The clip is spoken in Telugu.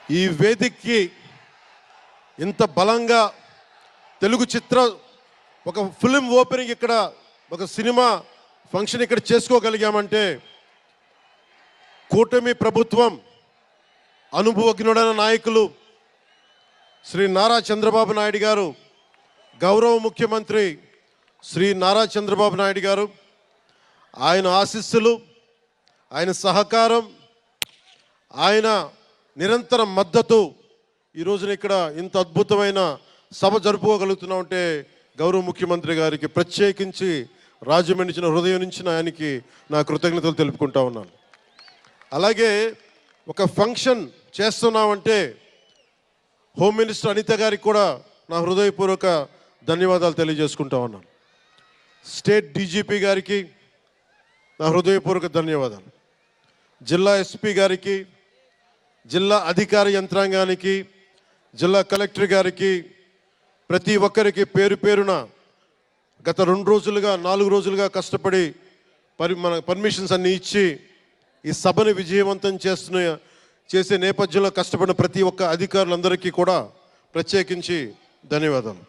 ఈ వేదికకి ఇంత బలంగా తెలుగు చిత్ర ఒక ఫిల్మ్ ఓపెనింగ్ ఇక్కడ ఒక సినిమా ఫంక్షన్ ఇక్కడ చేసుకోగలిగామంటే కూటమి ప్రభుత్వం అనుభవజ్ఞుడైన నాయకులు శ్రీ నారా చంద్రబాబు నాయుడు గారు, గౌరవ ముఖ్యమంత్రి శ్రీ నారా చంద్రబాబు నాయుడు గారు, ఆయన ఆశీస్సులు, ఆయన సహకారం, ఆయన నిరంతర మద్దతు ఈ రోజున ఇక్కడ ఇంత అద్భుతమైన సభ జరుపుకోగలుగుతున్నామంటే గౌరవ ముఖ్యమంత్రి గారికి ప్రత్యేకించి రాజమండ్రి హృదయం నుంచి ఆయనకి నా కృతజ్ఞతలు తెలుపుకుంటా ఉన్నాను. అలాగే ఒక ఫంక్షన్ చేస్తున్నామంటే హోమ్ మినిస్టర్ అనిత గారికి కూడా నా హృదయపూర్వక ధన్యవాదాలు తెలియజేసుకుంటా ఉన్నాను. స్టేట్ డీజీపీ గారికి నా హృదయపూర్వక ధన్యవాదాలు. జిల్లా ఎస్పీ గారికి, జిల్లా అధికార యంత్రాంగానికి, జిల్లా కలెక్టర్ గారికి, ప్రతి ఒక్కరికి పేరు పేరున గత 2 రోజులుగా 4 రోజులుగా కష్టపడి మన పర్మిషన్స్ అన్నీ ఇచ్చి ఈ సభని విజయవంతం చేసే నేపథ్యంలో కష్టపడిన ప్రతి ఒక్క అధికారులందరికీ కూడా ప్రత్యేకించి ధన్యవాదాలు.